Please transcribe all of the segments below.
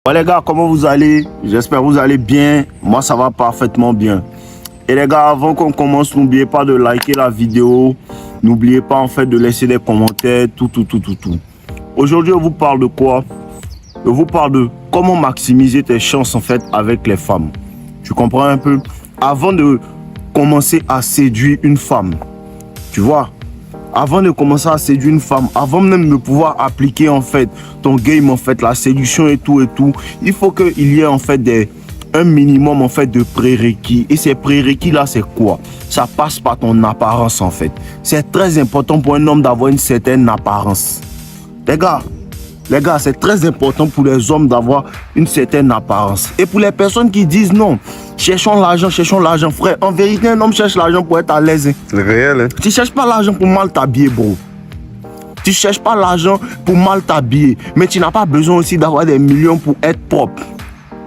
Bon les gars, comment vous allez? J'espère que vous allez bien. Moi, ça va parfaitement bien. Et les gars, avant qu'on commence, n'oubliez pas de liker la vidéo. N'oubliez pas en fait de laisser des commentaires, tout. Aujourd'hui, on vous parle de quoi? Je vous parle de comment maximiser tes chances en fait avec les femmes. Tu comprends un peu? Avant de commencer à séduire une femme, tu vois, avant de commencer à séduire une femme, avant même de pouvoir appliquer en fait ton game, en fait la séduction et tout, il faut qu'il y ait en fait un minimum en fait de prérequis. Et ces prérequis là, c'est quoi? Ça passe par ton apparence en fait. C'est très important pour un homme d'avoir une certaine apparence. Les gars, c'est très important pour les hommes d'avoir une certaine apparence. Et pour les personnes qui disent non, cherchons l'argent, frère. En vérité, un homme cherche l'argent pour être à l'aise. C'est réel, hein? Tu cherches pas l'argent pour mal t'habiller, bro. Tu cherches pas l'argent pour mal t'habiller. Mais tu n'as pas besoin aussi d'avoir des millions pour être propre.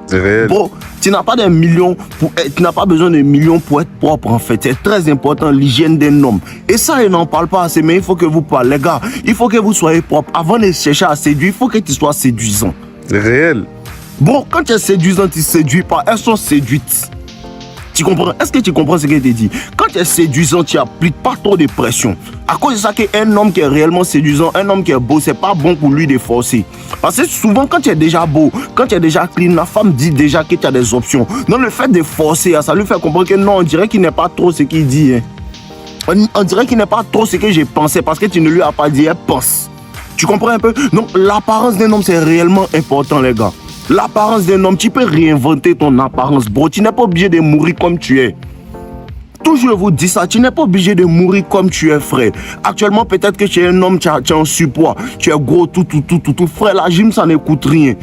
C'est réel. Bro, tu n'as pas besoin de millions pour être propre en fait. C'est très important l'hygiène d'un homme. Et ça, il n'en parle pas assez, mais il faut que vous parlez. Les gars, il faut que vous soyez propre. Avant de chercher à séduire, il faut que tu sois séduisant. C'est réel. Bon, quand tu es séduisant, tu ne séduis pas. Elles sont séduites. Tu comprends? Est-ce que tu comprends ce que je te dis? Quand tu es séduisant, tu n'appliques pas trop de pression. À cause de ça, qu'un homme qui est réellement séduisant, un homme qui est beau, c'est pas bon pour lui de forcer. Parce que souvent, quand tu es déjà beau, quand tu es déjà clean, la femme dit déjà que tu as des options. Donc le fait de forcer, ça lui fait comprendre que non, on dirait qu'il n'est pas trop ce qu'il dit. Hein. On dirait qu'il n'est pas trop ce que j'ai pensé parce que tu ne lui as pas dit, elle pense. Tu comprends un peu? Donc l'apparence d'un homme, c'est réellement important, les gars. L'apparence d'un homme, tu peux réinventer ton apparence, bro. Tu n'es pas obligé de mourir comme tu es. Toujours je vous dis ça, tu n'es pas obligé de mourir comme tu es, frère. Actuellement, peut-être que tu es un homme, tu es en surpoids, tu es gros, tout. Frère, la gym, ça ne coûte rien.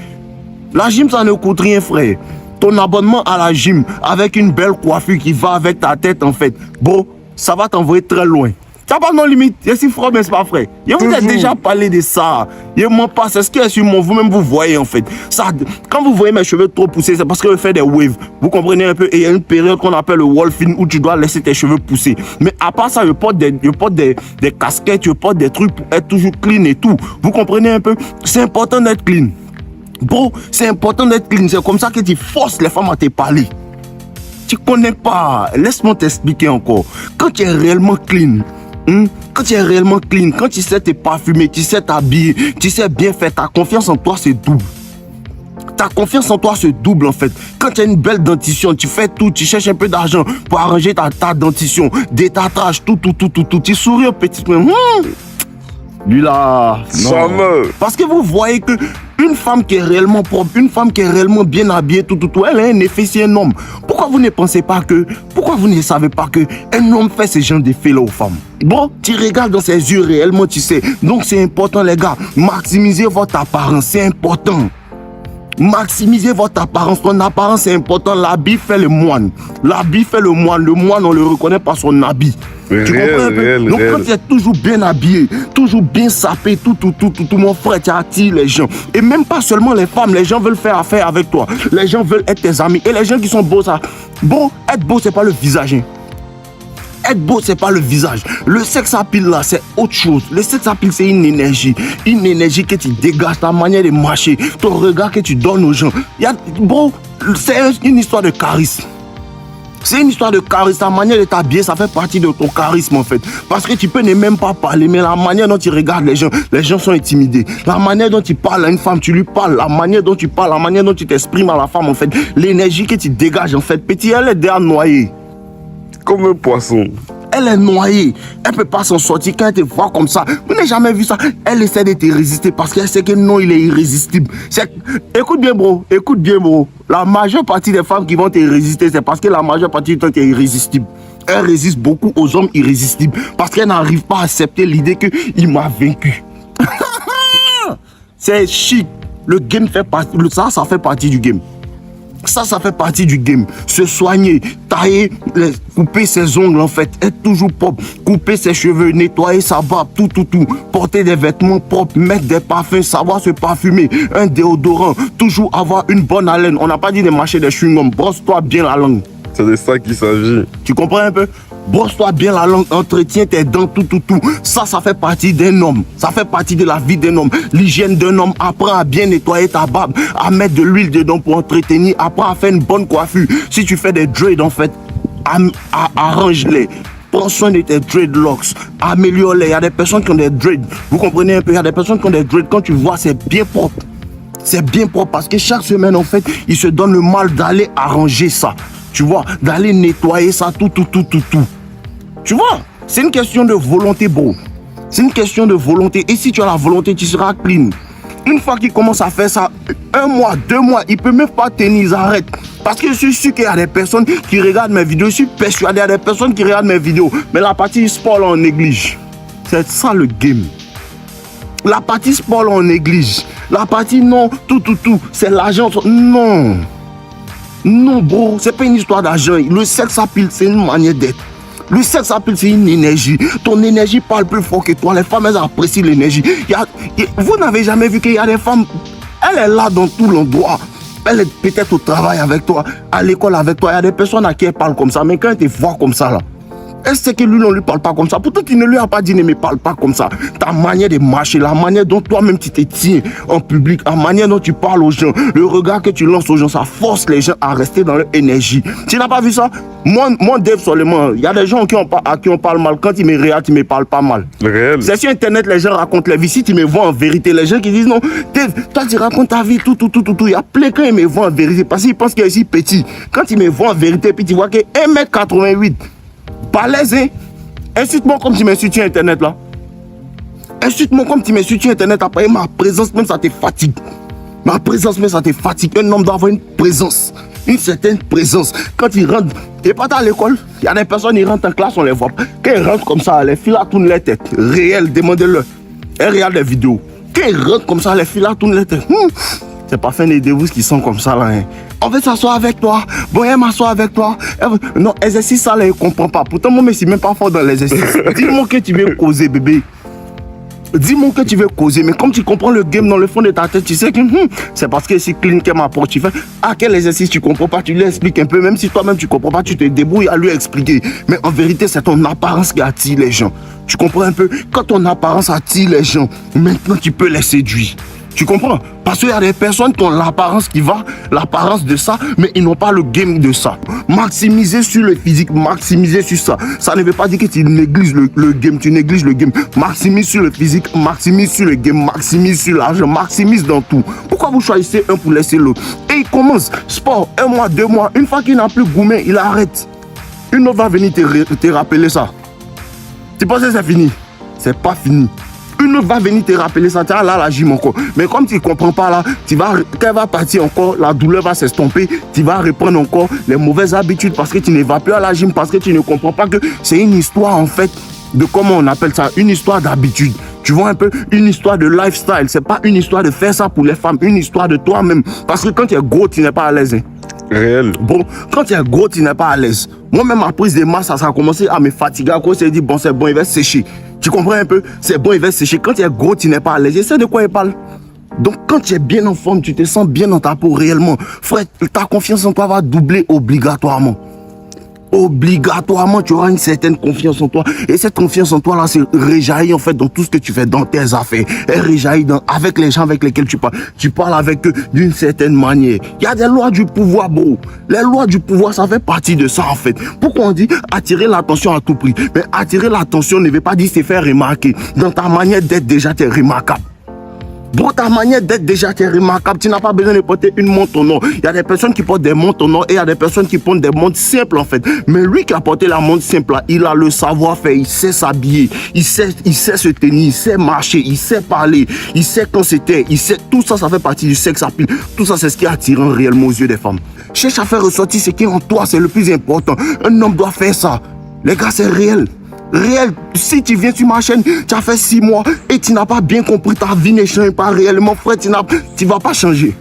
La gym, ça ne coûte rien, frère. Ton abonnement à la gym, avec une belle coiffure qui va avec ta tête, en fait, bro, ça va t'envoyer très loin. Tu n'as pas de limite. Je suis frère, mais c'est pas frère. Je vous ai déjà parlé de ça. Je m'en passe. C'est ce qui est sur moi. Vous-même, vous voyez en fait. Ça, quand vous voyez mes cheveux trop poussés, c'est parce que je fais des waves. Vous comprenez un peu? Et il y a une période qu'on appelle le wolfing où tu dois laisser tes cheveux pousser. Mais à part ça, je porte des casquettes, je porte des trucs pour être toujours clean et tout. Vous comprenez un peu? C'est important d'être clean. Bro, c'est important d'être clean. C'est comme ça que tu forces les femmes à te parler. Tu connais pas. Laisse-moi t'expliquer encore. Quand tu es réellement clean, quand tu es réellement clean, quand tu sais te parfumer, tu sais t'habiller, tu sais bien faire, ta confiance en toi se double. Ta confiance en toi se double en fait. Quand tu as une belle dentition, tu fais tout, tu cherches un peu d'argent pour arranger ta dentition, détartrage, tout. Tu souris au petit peu. Lui là, non. Parce que vous voyez que une femme qui est réellement propre, une femme qui est réellement bien habillée, tout, elle a un effet sur un homme. Pourquoi vous ne savez pas que un homme fait ce genre d'effet là aux femmes? Bon, tu regardes dans ses yeux réellement, tu sais. Donc c'est important les gars, maximisez votre apparence, c'est important. Maximisez votre apparence. Ton apparence c'est important. L'habit fait le moine. Le moine on le reconnaît par son habit. Tu comprends un peu? Donc quand tu es toujours bien habillé, toujours bien sapé, tout, mon frère, tu attires les gens. Et même pas seulement les femmes, les gens veulent faire affaire avec toi. Les gens veulent être tes amis. Et les gens qui sont beaux, ça. Bon, être beau, c'est pas le visage. Hein. Être beau, c'est pas le visage. Le sex appeal là, c'est autre chose. Le sex appeal, c'est une énergie. Une énergie que tu dégages, ta manière de marcher, ton regard que tu donnes aux gens. Bon, c'est une histoire de charisme. C'est une histoire de charisme. Ta manière de t'habiller, ça fait partie de ton charisme en fait. Parce que tu peux ne même pas parler, mais la manière dont tu regardes les gens sont intimidés. La manière dont tu parles à une femme, tu lui parles. La manière dont tu parles, la manière dont tu t'exprimes à la femme en fait. L'énergie que tu dégages en fait. Petit, elle est déjà noyée. Comme un poisson. Elle est noyée. Elle ne peut pas s'en sortir quand elle te voit comme ça. Vous n'avez jamais vu ça. Elle essaie de te résister parce qu'elle sait que non, il est irrésistible. Écoute bien, bro. La majeure partie des femmes qui vont te résister, c'est parce que la majeure partie du temps, tu es irrésistible. Elle résiste beaucoup aux hommes irrésistibles parce qu'elle n'arrive pas à accepter l'idée qu'il m'a vaincu. C'est chic. Le game fait partie. Ça fait partie du game. Ça fait partie du game. Se soigner, tailler, couper ses ongles en fait, être toujours propre, couper ses cheveux, nettoyer sa barbe, tout. Porter des vêtements propres, mettre des parfums, savoir se parfumer, un déodorant, toujours avoir une bonne haleine. On n'a pas dit de mâcher des chewing-gums, brosse-toi bien la langue. C'est de ça qu'il s'agit. Tu comprends un peu? Brosse-toi bien la langue, entretiens tes dents, tout. Ça fait partie d'un homme. Ça fait partie de la vie d'un homme. L'hygiène d'un homme. Apprends à bien nettoyer ta barbe, à mettre de l'huile dedans pour entretenir. Apprends à faire une bonne coiffure. Si tu fais des dreads, en fait, arrange-les. Prends soin de tes dreadlocks, améliore-les. Il y a des personnes qui ont des dreads. Vous comprenez un peu? Il y a des personnes qui ont des dreads. Quand tu vois, c'est bien propre. C'est bien propre parce que chaque semaine, en fait, ils se donnent le mal d'aller arranger ça. Tu vois, d'aller nettoyer ça, tout. Tu vois, c'est une question de volonté, bro. C'est une question de volonté. Et si tu as la volonté, tu seras clean. Une fois qu'il commence à faire ça, 1 mois, 2 mois, il ne peut même pas tenir, ils arrêtent. Parce que je suis sûr qu'il y a des personnes qui regardent mes vidéos. Je suis persuadé, il y a des personnes qui regardent mes vidéos. Mais la partie sport, là, on néglige. C'est ça le game. La partie sport, là, on néglige. La partie non, tout. C'est l'argent. Non. Non, bro. C'est pas une histoire d'argent. Le sexe à pile, c'est une manière d'être. Le sexe à pile, c'est une énergie. Ton énergie parle plus fort que toi. Les femmes, elles apprécient l'énergie. Vous n'avez jamais vu qu'il y a des femmes. Elle est là dans tout l'endroit. Elle est peut-être au travail avec toi, à l'école avec toi. Il y a des personnes à qui elle parle comme ça. Mais quand elle te voit comme ça, là, elle sait que lui, on ne lui parle pas comme ça. Pourtant, tu ne lui as pas dit ne me parle pas comme ça. Ta manière de marcher, la manière dont toi-même tu te tiens en public, la manière dont tu parles aux gens, le regard que tu lances aux gens, ça force les gens à rester dans leur énergie. Tu n'as pas vu ça? Moi, Dave seulement, il y a des gens à qui on parle mal. Quand ils me regardent, ils ne me parlent pas mal. Réel. C'est sur Internet, les gens racontent leur vie. Si tu me vois en vérité, les gens qui disent non, Dave, toi tu racontes ta vie, tout. Il y a plein quand ils me voient en vérité parce qu'ils pensent qu'il est si petit. Quand ils me voient en vérité, puis tu vois que 1m88, balèze, hein? Insulte-moi comme tu m'insultes sur Internet là. Insulte-moi comme tu m'insultes sur Internet. Après, ma présence même ça te fatigue. Ma présence même ça te fatigue. Un homme doit avoir une présence. Une certaine présence. Quand il rentre, t'es pas à l'école. Il y a des personnes, ils rentrent en classe, on les voit. Quand ils rentrent comme ça, les filles là tournent les têtes. Réel, demandez-le. Elles regardent les vidéos. Quand ils rentrent comme ça, les filles là tournent les têtes. C'est pas fin des vous qui sont comme ça là. Hein. On veut s'asseoir avec toi. Bon, elle m'assoit avec toi. Non, exercice ça là, il comprend pas. Pourtant, moi, je suis même pas fort dans l'exercice. Dis-moi que tu veux causer, bébé. Dis-moi que tu veux causer. Mais comme tu comprends le game dans le fond de ta tête, tu sais que c'est parce que c'est clean qu'elle m'apporte. Tu fais, quel exercice tu comprends pas, tu lui expliques un peu. Même si toi-même tu comprends pas, tu te débrouilles à lui expliquer. Mais en vérité, c'est ton apparence qui attire les gens. Tu comprends un peu? Quand ton apparence attire les gens, maintenant tu peux les séduire. Tu comprends? Parce qu'il y a des personnes qui ont l'apparence qui va, l'apparence de ça, mais ils n'ont pas le game de ça. Maximiser sur le physique, maximiser sur ça. Ça ne veut pas dire que tu négliges le game, tu négliges le game. Maximise sur le physique, maximise sur le game, maximise sur l'argent, maximise dans tout. Pourquoi vous choisissez un pour laisser l'autre? Et il commence, sport, 1 mois, 2 mois, une fois qu'il n'a plus gourmet, il arrête. Une autre va venir te rappeler ça. Tu penses que c'est fini? C'est pas fini. Une autre va venir te rappeler ça, tiens là la gym encore. Mais comme tu ne comprends pas là, quand elle va partir encore, la douleur va s'estomper, tu vas reprendre encore les mauvaises habitudes parce que tu ne vas plus à la gym, parce que tu ne comprends pas que c'est une histoire en fait de comment on appelle ça, une histoire d'habitude. Tu vois un peu, une histoire de lifestyle. C'est pas une histoire de faire ça pour les femmes, une histoire de toi-même. Parce que quand tu es gros, tu n'es pas à l'aise. Hein. Réel. Bon, quand tu es gros, tu n'es pas à l'aise. Moi-même, ma prise de masse, ça a commencé à me fatiguer. À cause, je dit, bon, c'est bon, il va sécher. Tu comprends un peu? C'est bon, il va sécher. Quand tu es gros, tu n'es pas à l'aise. Je sais de quoi il parle. Donc, quand tu es bien en forme, tu te sens bien dans ta peau réellement. Frère, ta confiance en toi va doubler obligatoirement. Obligatoirement, tu auras une certaine confiance en toi. Et cette confiance en toi, là, c'est réjaillit en fait dans tout ce que tu fais, dans tes affaires. Elle réjaillit avec les gens avec lesquels tu parles. Tu parles avec eux d'une certaine manière. Il y a des lois du pouvoir, bro. Les lois du pouvoir, ça fait partie de ça, en fait. Pourquoi on dit attirer l'attention à tout prix? Mais attirer l'attention ne veut pas dire se faire remarquer. Dans ta manière d'être, déjà, tu es remarquable. Bro, ta manière d'être déjà t'es remarquable. Tu n'as pas besoin de porter une montre au nom. Il y a des personnes qui portent des montres au nom et il y a des personnes qui portent des montres simples en fait. Mais lui qui a porté la montre simple, là, il a le savoir-faire, il sait s'habiller, il sait se tenir, il sait marcher, il sait parler, il sait quand c'était, il sait tout ça, ça fait partie du sexe appeal. Tout ça, c'est ce qui est attirant réellement aux yeux des femmes. Cherche à faire ressortir ce qui est en toi, c'est le plus important. Un homme doit faire ça. Les gars, c'est réel. Réel, si tu viens sur ma chaîne, tu as fait 6 mois et tu n'as pas bien compris, ta vie ne change pas réellement, frère, tu ne vas pas changer.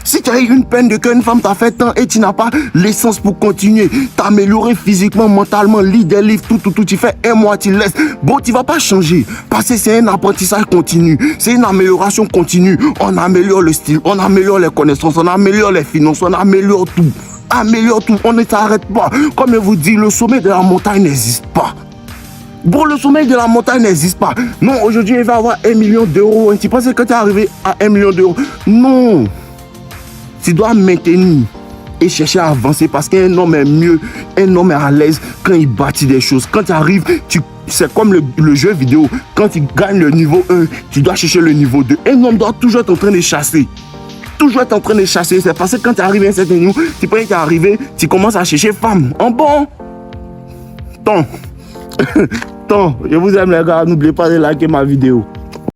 Si tu as eu une peine de cœur, une femme t'a fait tant et tu n'as pas l'essence pour continuer, t'améliorer physiquement, mentalement, lire des livres, tout, tu fais 1 mois, tu laisses. Bon, tu ne vas pas changer parce que c'est un apprentissage continu, c'est une amélioration continue. On améliore le style, on améliore les connaissances, on améliore les finances, on améliore tout. améliore tout, on ne s'arrête pas. Comme je vous dis, le sommet de la montagne n'existe pas. Bon, le sommet de la montagne n'existe pas. Non, aujourd'hui, il va avoir 1 million d'euros. Tu penses que tu es arrivé à 1 million d'euros? Non. Tu dois maintenir et chercher à avancer parce qu'un homme est mieux, un homme est à l'aise quand il bâtit des choses. Quand tu arrives, c'est comme le jeu vidéo. Quand tu gagnes le niveau 1, tu dois chercher le niveau 2. Un homme doit toujours être en train de chasser. Toujours être en train de chasser. C'est parce que quand tu arrives à un certain niveau, tu peux être arrivé, tu commences à chercher femme. En bon. Tant. Je vous aime les gars. N'oubliez pas de liker ma vidéo.